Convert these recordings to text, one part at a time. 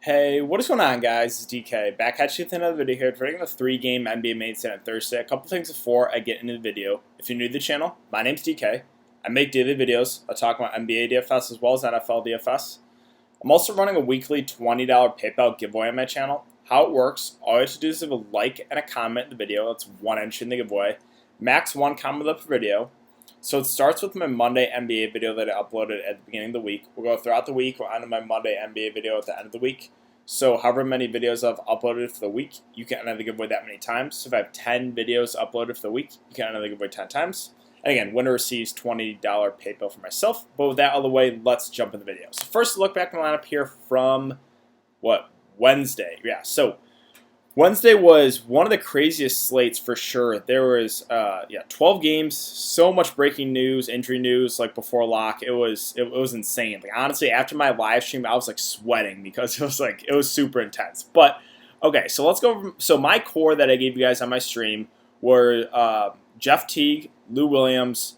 Hey, what is going on, guys? It's DK back at you with another video here, predicting the three-game NBA main set on Thursday. A couple things before I get into the video. If you're new to the channel, my name's DK. I make daily videos. I talk about NBA DFS as well as NFL DFS. I'm also running a weekly $20 PayPal giveaway on my channel. How it works, all you have to do is leave a like and a comment in the video. That's one entry in the giveaway. Max one comment per video. So it starts with my Monday NBA video that I uploaded at the beginning of the week. We'll go throughout the week. We'll end my Monday NBA video at the end of the week. So however many videos I've uploaded for the week, you can enter the giveaway that many times. So if I have 10 videos uploaded for the week, you can enter the giveaway 10 times. And again, winner receives $20 PayPal for myself. But with that out of the way, let's jump in the video. So first, look back in the lineup here from, Wednesday. Yeah, so Wednesday was one of the craziest slates for sure. There was 12 games, so much breaking news, injury news like before lock. It was insane. Like honestly, after my live stream, I was like sweating because it was super intense. But okay, so let's go. So my core that I gave you guys on my stream were Jeff Teague, Lou Williams,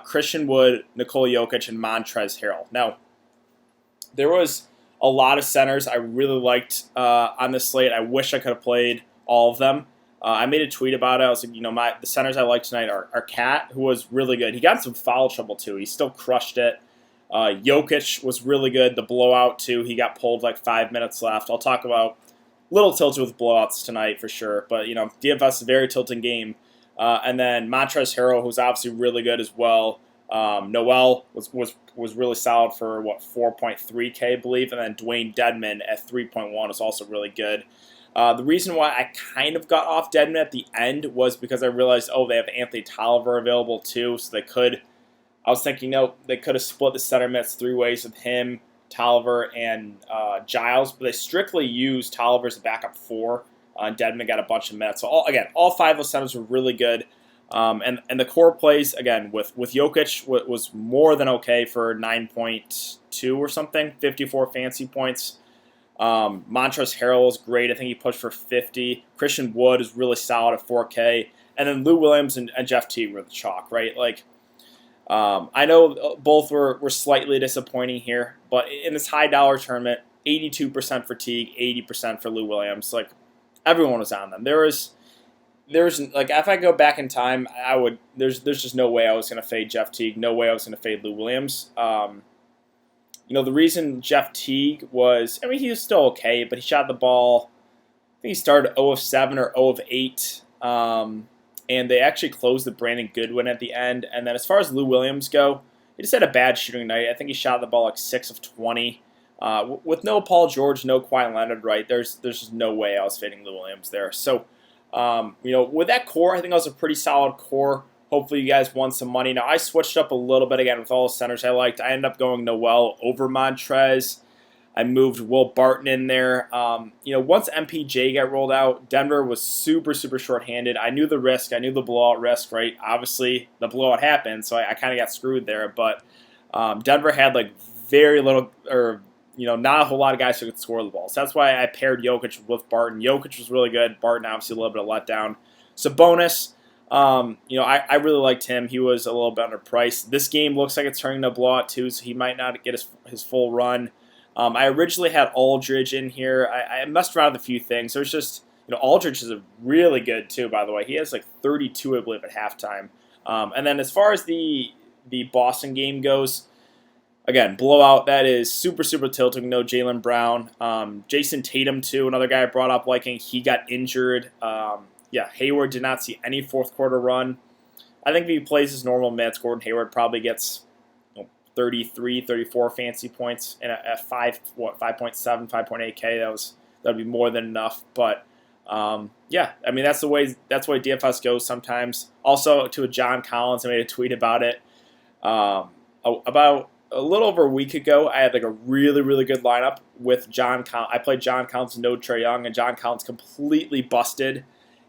Christian Wood, Nikola Jokic, and Montrezl Harrell. Now there was a lot of centers I really liked on this slate. I wish I could have played all of them. I made a tweet about it. I was like, the centers I like tonight are Cat, who was really good. He got in some foul trouble too. He still crushed it. Jokic was really good. The blowout too. He got pulled like 5 minutes left. I'll talk about little tilted with blowouts tonight for sure. But DFS is a very tilting game. And then Montrezl Harrell, who's obviously really good as well. Noel was really solid for 4.3K, I believe, and then Dwayne Dedman at 3.1 is also really good. The reason why I kind of got off Dedman at the end was because I realized, they have Anthony Tolliver available too, so I was thinking, they could have split the center minutes 3 ways with him, Tolliver, and Giles, but they strictly used Tolliver as a backup 4. Dedman got a bunch of minutes. So all 5 of those centers were really good. And the core plays, again, with Jokic was more than okay for 9.2 or something, 54 fancy points. Montrezl Harrell was great. I think he pushed for 50. Christian Wood is really solid at 4K. And then Lou Williams and Jeff Teague were the chalk, right? I know both were slightly disappointing here, but in this high dollar tournament, 82% for Teague, 80% for Lou Williams. Everyone was on them. There's if I go back in time, I would. There's just no way I was going to fade Jeff Teague. No way I was going to fade Lou Williams. The reason Jeff Teague was, he was still okay, but he shot the ball. I think he started 0 of 7 or 0 of 8, and they actually closed the Brandon Goodwin at the end. And then as far as Lou Williams go, he just had a bad shooting night. I think he shot the ball 6 of 20. With no Paul George, no Kawhi Leonard, right? There's just no way I was fading Lou Williams there. So. With that core, I think that was a pretty solid core. Hopefully you guys won some money. Now, I switched up a little bit again with all the centers I liked. I ended up going Noel over Montrez. I moved Will Barton in there. Once MPJ got rolled out, Denver was super, super shorthanded. I knew the risk. I knew the blowout risk, right? Obviously, the blowout happened, so I kind of got screwed there. But Denver had very little, or not a whole lot of guys who could score the ball. So that's why I paired Jokic with Barton. Jokic was really good. Barton obviously a little bit of letdown. Sabonis, I really liked him. He was a little bit underpriced. This game looks like it's turning into a blowout too, so he might not get his full run. I originally had Aldridge in here. I messed around with a few things. There's just, Aldridge is really good too, by the way. He has 32, I believe, at halftime. And then as far as the Boston game goes, again, blowout. That is super, super tilting. No Jaylen Brown. Jason Tatum, too, another guy I brought up liking. He got injured. Hayward did not see any fourth quarter run. I think if he plays his normal minutes, Gordon Hayward probably gets 33, 34 fancy points and at 5.7, 5.8K. That would be more than enough. But that's the way DFS goes sometimes. Also, to John Collins, I made a tweet about it. About a little over a week ago, I had a really, really good lineup with John Collins. I played John Collins, no Trae Young, and John Collins completely busted.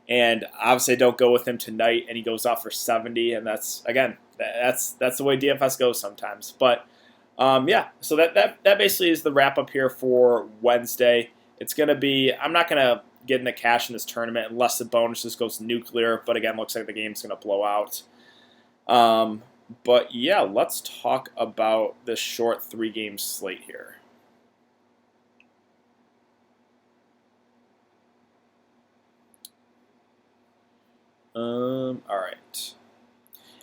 And obviously, I don't go with him tonight, and he goes off for 70. And that's the way DFS goes sometimes. But so that basically is the wrap up here for Wednesday. It's gonna be. I'm not gonna get into cash in this tournament unless the bonus just goes nuclear. But again, looks like the game's gonna blow out. But yeah, let's talk about this short 3-game slate here. All right.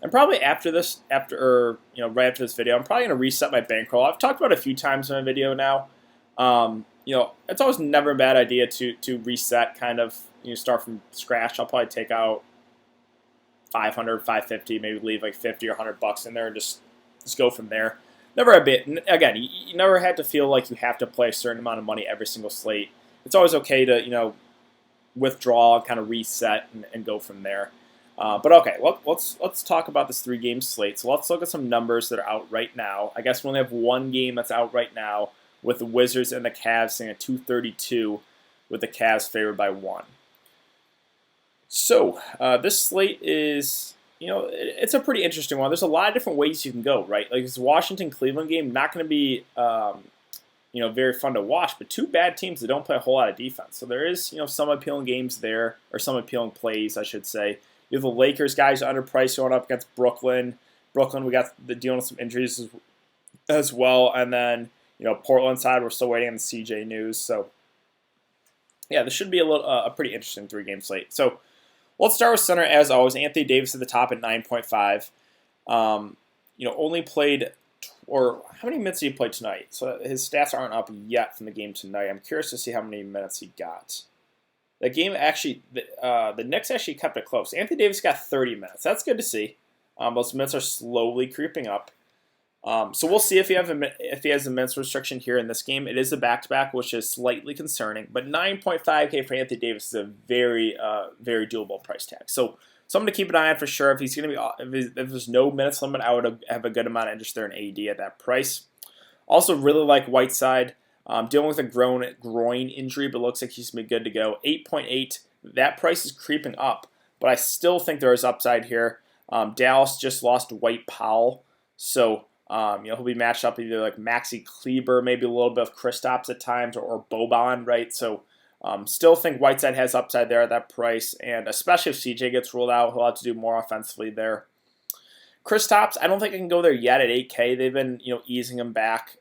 And probably after this, right after this video, I'm probably gonna reset my bankroll. I've talked about it a few times in my video now. It's always never a bad idea to reset, kind of, start from scratch. I'll probably take out 500, 550, maybe leave like 50 or $100 in there and just go from there. Never a bit. Again, you never had to feel like you have to play a certain amount of money every single slate. It's always okay to withdraw, kind of reset, and go from there. But okay, let's talk about this 3-game slate. So let's look at some numbers that are out right now. I guess we only have one game that's out right now, with the Wizards and the Cavs sitting at 232, with the Cavs favored by 1. So this slate is, it's a pretty interesting one. There's a lot of different ways you can go, right? Like this Washington-Cleveland game, not going to be, very fun to watch, but two bad teams that don't play a whole lot of defense. So there is, some appealing games there, or some appealing plays, I should say. You have the Lakers guys underpriced going up against Brooklyn. Brooklyn, we got dealing with some injuries as well. And then, Portland side, we're still waiting on the CJ news. So, yeah, this should be a pretty interesting 3-game slate. So, let's start with center, as always. Anthony Davis at the top at 9.5. Only played, or how many minutes did he play tonight? So, his stats aren't up yet from the game tonight. I'm curious to see how many minutes he got. The game actually, the Knicks actually kept it close. Anthony Davis got 30 minutes. That's good to see. Those minutes are slowly creeping up. So we'll see if he has a minutes restriction here in this game. It is a back-to-back, which is slightly concerning. But 9.5K for Anthony Davis is a very, very doable price tag. So something to keep an eye on for sure. If he's going to be, if there's no minutes limit, I would have a good amount of interest there in AD at that price. Also, really like Whiteside. Dealing with a groin injury, but looks like he's going to be good to go. 8.8, that price is creeping up, but I still think there is upside here. Dallas just lost Dwight Powell, so he'll be matched up either like Maxi Kleber, maybe a little bit of Kristaps at times, or Boban, right? So still think Whiteside has upside there at that price, and especially if CJ gets ruled out, he'll have to do more offensively there. Kristaps, I don't think I can go there yet at 8K. They've been easing him back.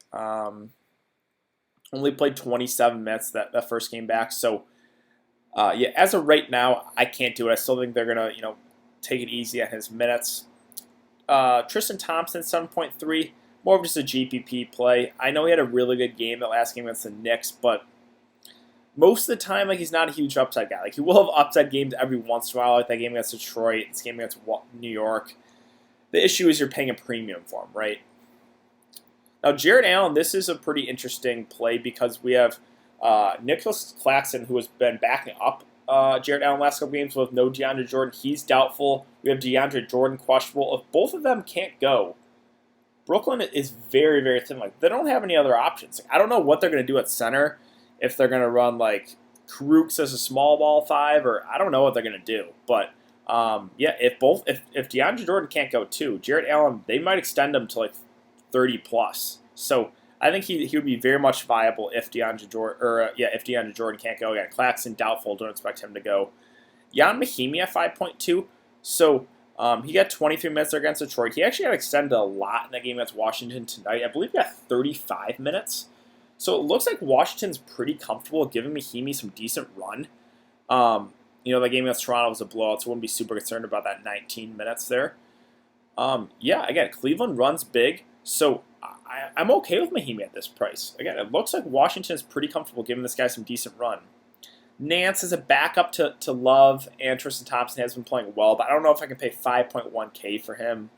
Only played 27 minutes that first game back. So, as of right now, I can't do it. I still think they're going to, take it easy on his minutes. Tristan Thompson, 7.3, more of just a GPP play. I know he had a really good game that last game against the Knicks, but most of the time, he's not a huge upside guy. He will have upside games every once in a while, like that game against Detroit, this game against New York. The issue is you're paying a premium for him, right? Now, Jarrett Allen, this is a pretty interesting play because we have Nicholas Claxton, who has been backing up Jarrett Allen last couple games with no DeAndre Jordan. He's doubtful. We have DeAndre Jordan questionable. If both of them can't go, Brooklyn is very, very thin. They don't have any other options. I don't know what they're going to do at center, if they're going to run Karooks as a small ball 5, or I don't know what they're going to do. But if DeAndre Jordan can't go too, Jarrett Allen, they might extend him to 30 plus. So I think he would be very much viable if DeAndre Jordan can't go. Again, Claxton doubtful. Don't expect him to go. Jan Mahimi at 5.2. So he got 23 minutes there against Detroit. He actually got extended a lot in that game against Washington tonight. I believe he got 35 minutes. So it looks like Washington's pretty comfortable giving Mahimi some decent run. That game against Toronto was a blowout, so I wouldn't be super concerned about that 19 minutes there. Again, Cleveland runs big. So I'm okay with Mahimi at this price. Again, it looks like Washington is pretty comfortable giving this guy some decent run. Nance is a backup to Love, and Tristan Thompson has been playing well, but I don't know if I can pay 5.1K for him.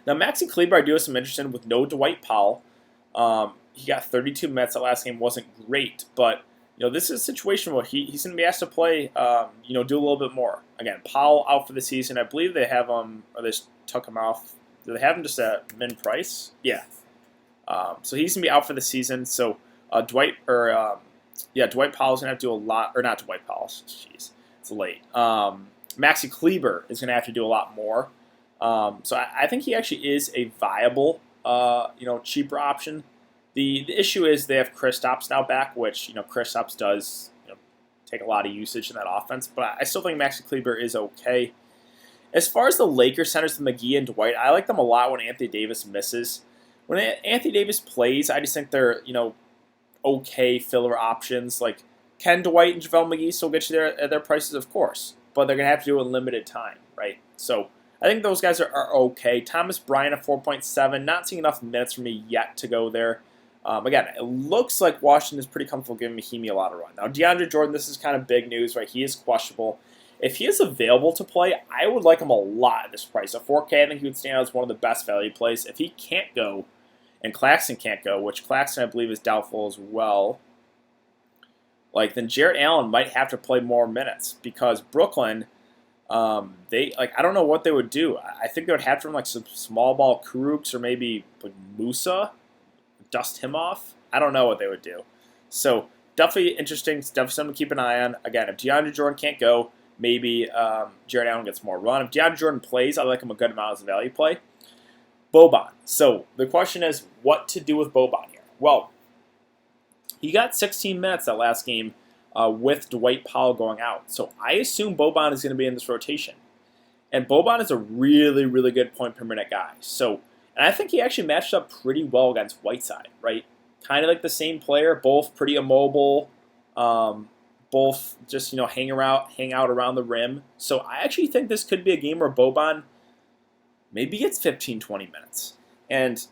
Now, Maxi Kleber, I do have some interest in with no Dwight Powell. He got 32 minutes. That last game wasn't great, but this is a situation where he's going to be asked to play, do a little bit more. Again, Powell out for the season. I believe they have him, or they took him off. Do they have him just at min price? Yeah. So he's going to be out for the season. So Dwight Powell's going to have to do a lot, or not Dwight Powell. Jeez, it's late. Maxi Kleber is going to have to do a lot more. So I think he actually is a viable, cheaper option. The issue is they have Kristaps now back, which Kristaps does take a lot of usage in that offense. But I still think Maxi Kleber is okay. As far as the Lakers centers, the McGee and Dwight, I like them a lot when Anthony Davis misses. When Anthony Davis plays, I just think they're, okay filler options. Can Dwight and JaVale McGee still get you there at their prices? Of course. but they're going to have to do it in limited time, right? So I think those guys are okay. Thomas Bryant at 4.7, not seeing enough minutes for me yet to go there. Again, it looks like Washington is pretty comfortable giving Mahimi a lot of run. Now, DeAndre Jordan, this is kind of big news, right? He is questionable. If he is available to play, I would like him a lot at this price. At 4K, I think he would stand out as one of the best value plays. If he can't go, and Claxton can't go, which Claxton, I believe, is doubtful as well, then Jarrett Allen might have to play more minutes because Brooklyn, I don't know what they would do. I think they would have to run some small ball Kurucs or maybe Musa, dust him off. I don't know what they would do. So definitely interesting. It's definitely something to keep an eye on. Again, if DeAndre Jordan can't go, maybe Jarrett Allen gets more run. If DeAndre Jordan plays, I like him a good amount as a value play. Boban. So the question is what to do with Boban here. Well, he got 16 minutes that last game with Dwight Powell going out. So I assume Boban is going to be in this rotation. And Boban is a really, really good point per minute guy. And I think he actually matched up pretty well against Whiteside, right? Kind of like the same player, both pretty immobile, both just hang out around the rim. So I actually think this could be a game where Boban maybe gets 15, 20 minutes. And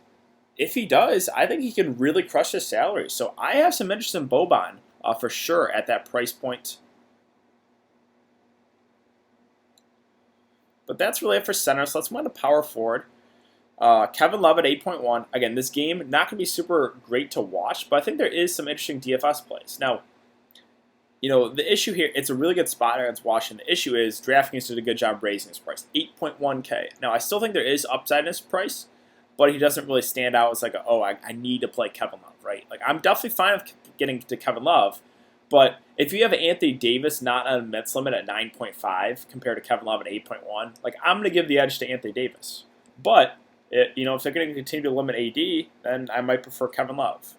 if he does, I think he can really crush his salary. So I have some interest in Boban for sure at that price point. But that's really it for center. So let's move on to power forward. Kevin Love at 8.1. Again, this game not going to be super great to watch, but I think there is some interesting DFS plays. Now, the issue here, it's a really good spot against Washington. The issue is Draftkings did a good job raising his price, 8.1K. Now, I still think there is upside in his price, but he doesn't really stand out as I need to play Kevin Love, right? I'm definitely fine with getting to Kevin Love, but if you have Anthony Davis not on a minutes limit at 9.5 compared to Kevin Love at 8.1, I'm going to give the edge to Anthony Davis. But if they're going to continue to limit AD, then I might prefer Kevin Love.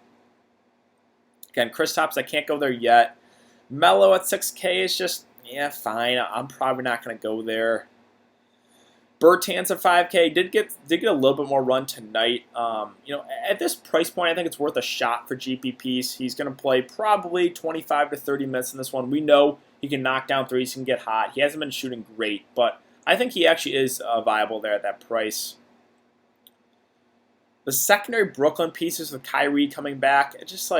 Again, Kristaps, I can't go there yet. Melo at 6K is just, fine. I'm probably not going to go there. Bertans at 5K did get a little bit more run tonight. At this price point, I think it's worth a shot for GPPs. He's going to play probably 25 to 30 minutes in this one. We know he can knock down threes, he can get hot. He hasn't been shooting great, but I think he actually is viable there at that price. The secondary Brooklyn pieces with Kyrie coming back, it's just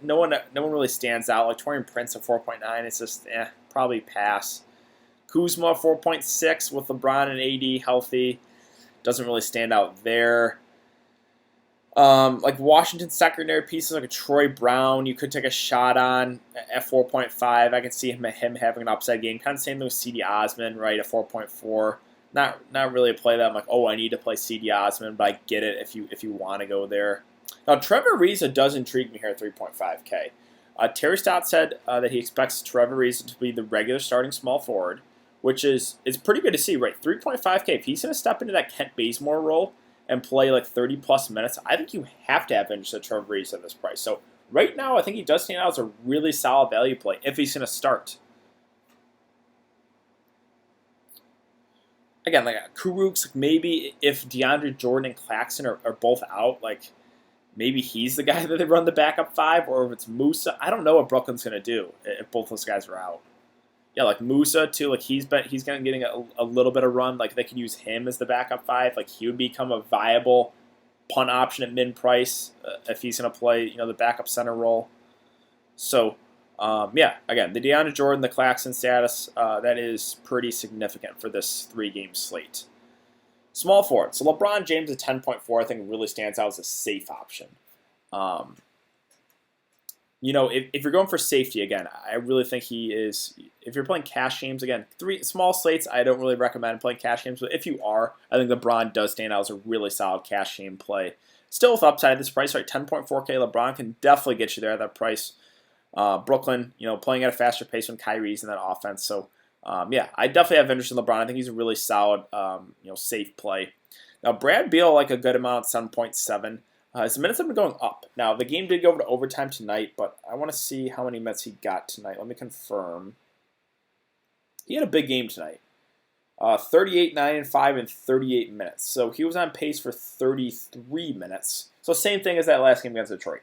no one really stands out. Taurean Prince at 4.9, it's just probably pass. Kuzma 4.6 with LeBron and AD healthy, doesn't really stand out there. Washington secondary pieces like a Troy Brown, you could take a shot on at 4.5. I can see him having an upside game. Kind of same thing with CD Osman, right, at 4.4. Not really a play that I'm I need to play CD Osman, but I get it if you want to go there. Now, Trevor Ariza does intrigue me here at 3.5K. Terry Stott said that he expects Trevor Ariza to be the regular starting small forward, which is pretty good to see, right? 3.5K, if he's going to step into that Kent Bazemore role and play 30-plus minutes, I think you have to have interest in Trevor Ariza at this price. So right now, I think he does stand out as a really solid value play if he's going to start. Again, Kurucs, maybe if DeAndre Jordan and Claxton are both out, maybe he's the guy that they run the backup 5, or if it's Musa. I don't know what Brooklyn's going to do if both those guys are out. Yeah, Musa too. He's going to getting a little bit of run. They could use him as the backup 5. He would become a viable punt option at mid price if he's going to play the backup center role. So. Again, the DeAndre Jordan, the Claxton status, that is pretty significant for this 3-game slate. Small forward. So LeBron James at 10.4, I think really stands out as a safe option. If you're going for safety, again, I really think he is, if you're playing cash games, again, 3 small slates, I don't really recommend playing cash games, but if you are, I think LeBron does stand out as a really solid cash game play. Still with upside at this price, right, 10.4K, LeBron can definitely get you there at that price. Brooklyn, playing at a faster pace when Kyrie's in that offense. So, I definitely have interest in LeBron. I think he's a really solid, safe play. Now, Brad Beal, a good amount, 7.7. His minutes have been going up. Now, the game did go over to overtime tonight, but I want to see how many minutes he got tonight. Let me confirm. He had a big game tonight. 38, 9, and 5 in 38 minutes. So he was on pace for 33 minutes. So same thing as that last game against Detroit.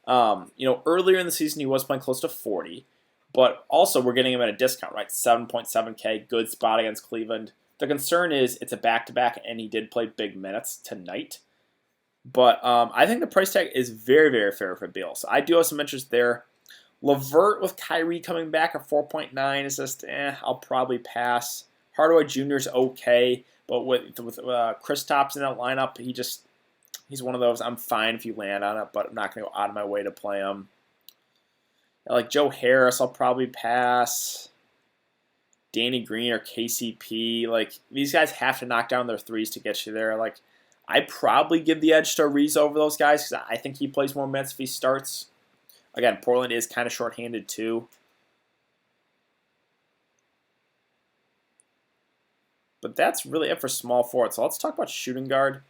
Earlier in the season he was playing close to 40, But also, we're getting him at a discount, right? 7.7K, good spot against Cleveland. The concern is it's a back-to-back, and he did play big minutes tonight. But I think the price tag is very, very fair for Beal. So I do have some interest there. LeVert with Kyrie coming back at 4.9 is just, I'll probably pass. Hardaway Jr. is okay, but with Kristaps in that lineup, he's one of those. I'm fine if you land on it, but I'm not going to go out of my way to play him. Like Joe Harris, I'll probably pass. Danny Green or KCP, like these guys have to knock down their threes to get you there. Like I probably give the edge to Ariza over those guys because I think he plays more minutes if he starts. Again, Portland is kind of shorthanded too. But that's really it for small forward. So let's talk about shooting guard.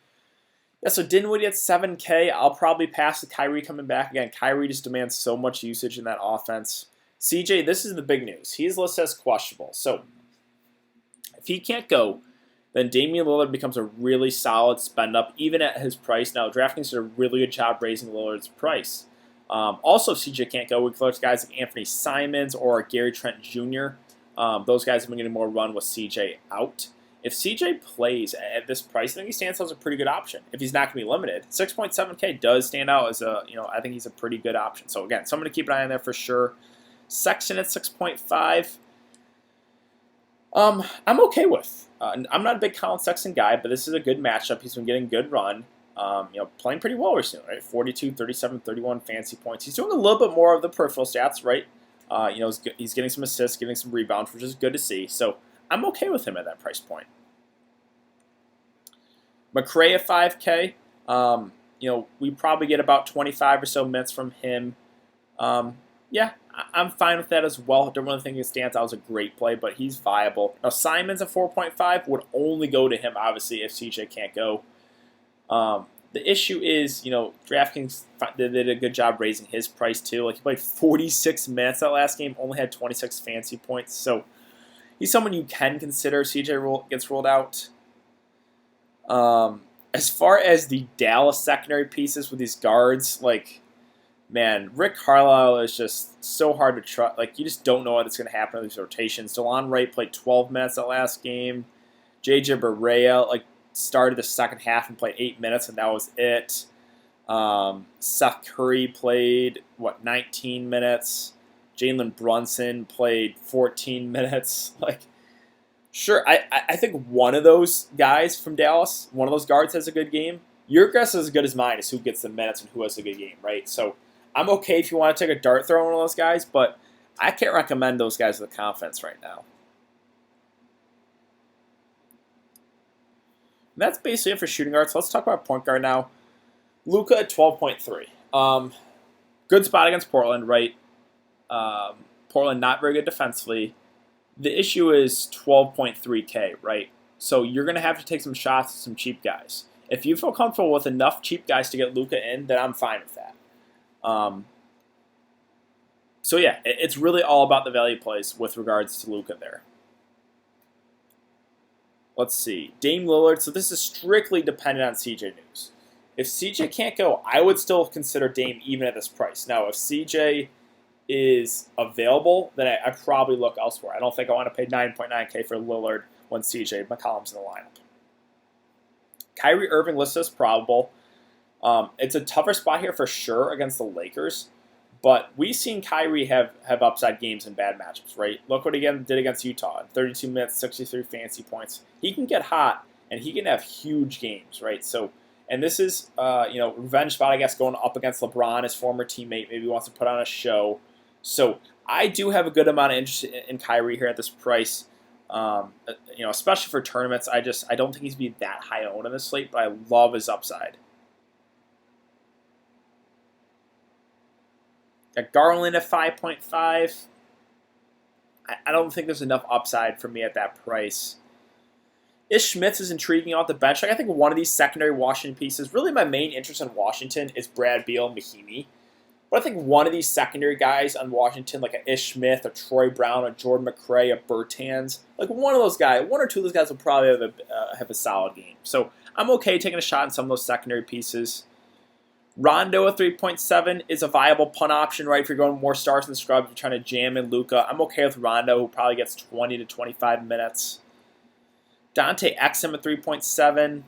Yeah, so Dinwiddie at 7K. I'll probably pass the Kyrie coming back. Again, Kyrie just demands so much usage in that offense. CJ, this is the big news. He's listed as questionable. So if he can't go, then Damian Lillard becomes a really solid spend up, even at his price. Now, Draftkings did a really good job raising Lillard's price. Also, if CJ can't go, we can look at guys like Anthony Simons or Gary Trent Jr. Those guys have been getting more run with CJ out. If CJ plays at this price, I think he stands out as a pretty good option. If he's not going to be limited, 6.7K does stand out as I think he's a pretty good option. So again, someone to keep an eye on there for sure. Sexton at 6.5. I'm okay with. I'm not a big Colin Sexton guy, but this is a good matchup. He's been getting good run. Playing pretty well recently, right? 42, 37, 31 fantasy points. He's doing a little bit more of the peripheral stats, right? He's getting some assists, getting some rebounds, which is good to see. So I'm okay with him at that price point. McRae at 5K. We probably get about 25 or so minutes from him. Yeah, I'm fine with that as well. I don't really think he stands out as a great play, but he's viable. Now, Simons at 4.5 would only go to him, obviously, if CJ can't go. The issue is, DraftKings did a good job raising his price, too. Like, he played 46 minutes that last game, only had 26 fantasy points. So, he's someone you can consider. CJ gets ruled out. As far as the Dallas secondary pieces with these guards, man, Rick Carlisle is just so hard to trust. You just don't know what's going to happen in these rotations. DeLon Wright played 12 minutes that last game. J.J. Barea, started the second half and played 8 minutes, and that was it. Seth Curry played, 19 minutes. Jalen Brunson played 14 minutes. Sure, I think one of those guys from Dallas, one of those guards has a good game. Your guess is as good as mine is who gets the minutes and who has a good game, right? So I'm okay if you want to take a dart throw on one of those guys, but I can't recommend those guys with confidence right now. And that's basically it for shooting guards. So let's talk about point guard now. Luka at 12.3. Good spot against Portland, right? Portland not very good defensively. The issue is 12.3K, right? So you're going to have to take some shots at some cheap guys. If you feel comfortable with enough cheap guys to get Luka in, then I'm fine with that. So yeah, it's really all about the value plays with regards to Luka there. Let's see. Dame Lillard. So this is strictly dependent on CJ news. If CJ can't go, I would still consider Dame even at this price. Now, if CJ is available, then I probably look elsewhere. I don't think I want to pay 9.9K for Lillard when CJ McCollum's in the lineup. Kyrie Irving listed as probable. It's a tougher spot here for sure against the Lakers, but we've seen Kyrie have upside games in bad matchups, right? Look what he did against Utah. 32 minutes, 63 fantasy points. He can get hot, and he can have huge games, right? So, and this is, revenge spot, I guess, going up against LeBron, his former teammate. Maybe he wants to put on a show. So I do have a good amount of interest in Kyrie here at this price. Especially for tournaments. I don't think he's be that high owned in this slate, but I love his upside. Got Garland at 5.5. I don't think there's enough upside for me at that price. Ish Smith is intriguing off the bench. I think one of these secondary Washington pieces, really my main interest in Washington is Brad Beal and Mahimi. But I think one of these secondary guys on Washington, like a Ish Smith, a Troy Brown, a Jordan McRae, a Bertans, one of those guys, one or two of those guys will probably have a solid game. So I'm okay taking a shot on some of those secondary pieces. Rondo at 3.7 is a viable punt option, right? If you're going more stars and scrubs, you're trying to jam in Luka. I'm okay with Rondo, who probably gets 20 to 25 minutes. Dante Exum at 3.7.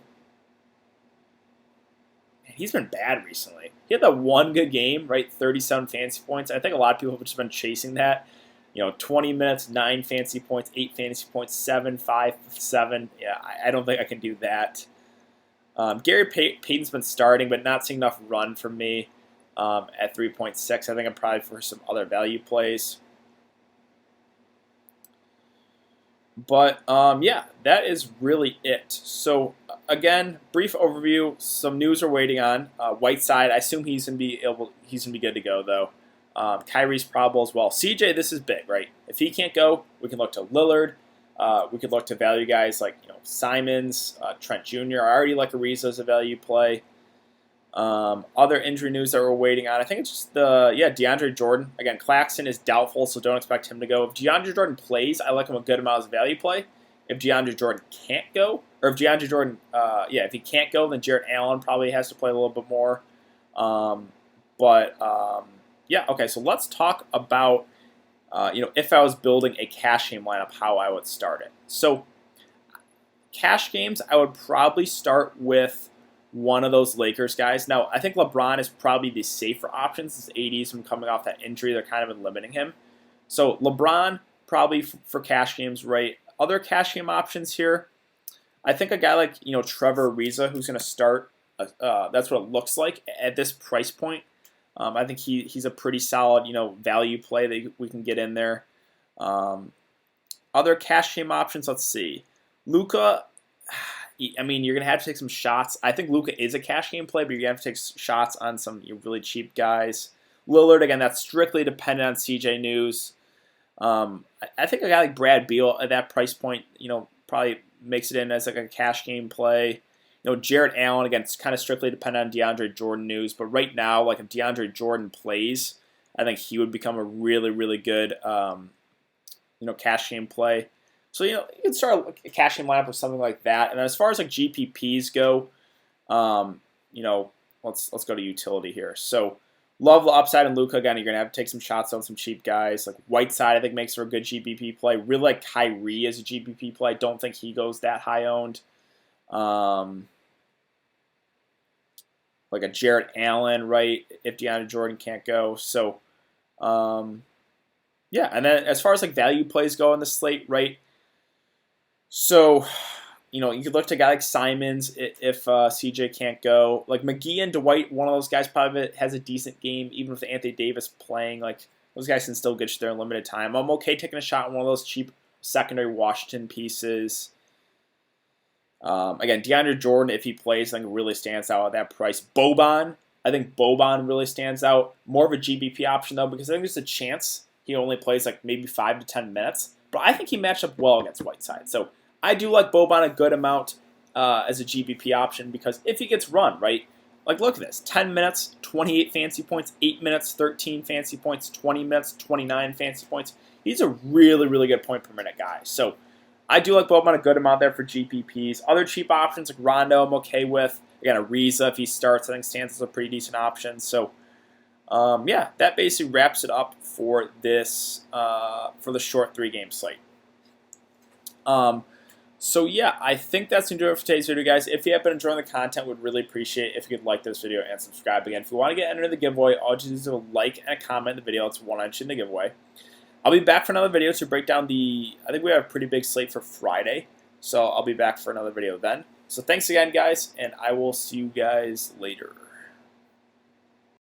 He's been bad recently. He had that one good game, right? 37 fantasy points. I think a lot of people have just been chasing that. 20 minutes, 9 fantasy points, 8 fantasy points, 7, 5, 7. Yeah, I don't think I can do that. Gary Payton's been starting, but not seeing enough run for me at 3.6. I think I'm probably for some other value plays. But, yeah, that is really it. So, again, brief overview. Some news we're waiting on. Whiteside, I assume he's going to be good to go, though. Kyrie's probable as well. CJ, this is big, right? If he can't go, we can look to Lillard. We could look to value guys like Simons, Trent Jr. I already like Ariza as a value play. Other injury news that we're waiting on. I think it's just DeAndre Jordan. Again, Claxton is doubtful, so don't expect him to go. If DeAndre Jordan plays, I like him a good amount as a value play. If DeAndre Jordan can't go, or if DeAndre Jordan, if he can't go, then Jarrett Allen probably has to play a little bit more. Okay, so let's talk about, if I was building a cash game lineup, how I would start it. So, cash games, I would probably start with one of those Lakers guys. Now, I think LeBron is probably the safer option since AD's from coming off that injury. They're kind of limiting him. So, LeBron, probably for cash games, right? Other cash game options here, I think a guy like, Trevor Ariza, who's going to start, that's what it looks like at this price point. I think he's a pretty solid, value play that we can get in there. Other cash game options, let's see. Luka, you're going to have to take some shots. I think Luka is a cash game play, but you're going to have to take shots on some really cheap guys. Lillard, again, that's strictly dependent on CJ News. I think a guy like Brad Beal at that price point, probably makes it in as like a cash game play. Jarrett Allen, again, it's kind of strictly dependent on DeAndre Jordan news. But right now, like if DeAndre Jordan plays, I think he would become a really, really good, cash game play. So, you can start a cash game lineup with something like that. And then as far as like GPPs go, let's go to utility here. So, love the upside in Luka. Again, you're going to have to take some shots on some cheap guys. Like Whiteside, I think, makes for a good GPP play. Really like Kyrie as a GPP play. I don't think he goes that high owned. Like a Jarrett Allen, right, if DeAndre Jordan can't go. So, and then as far as like value plays go on the slate, right, so, you could look to a guy like Simons if CJ can't go. Like McGee and Dwight, one of those guys probably has a decent game, even with Anthony Davis playing. Like, those guys can still get you there in limited time. I'm okay taking a shot on one of those cheap secondary Washington pieces. Again, DeAndre Jordan, if he plays, I think really stands out at that price. Boban, I think Boban really stands out. More of a GBP option, though, because I think there's a chance he only plays like maybe 5 to 10 minutes. But I think he matched up well against Whiteside. So I do like Boban a good amount as a GBP option because if he gets run, right? Like, look at this. 10 minutes, 28 fantasy points. 8 minutes, 13 fantasy points. 20 minutes, 29 fantasy points. He's a really, really good point per minute guy. So I do like Boban a good amount there for GPPs. Other cheap options like Rondo I'm okay with. Again, Ariza, if he starts, I think stands as a pretty decent option. So, that basically wraps it up for this, for the short 3-game slate. I think that's going to do it for today's video, guys. If you have been enjoying the content, would really appreciate it if you could like this video and subscribe. Again, if you want to get entered in the giveaway, all you do is a like and a comment in the video. It's one entry in the giveaway. I'll be back for another video to break down I think we have a pretty big slate for Friday, so I'll be back for another video then. So thanks again, guys, and I will see you guys later.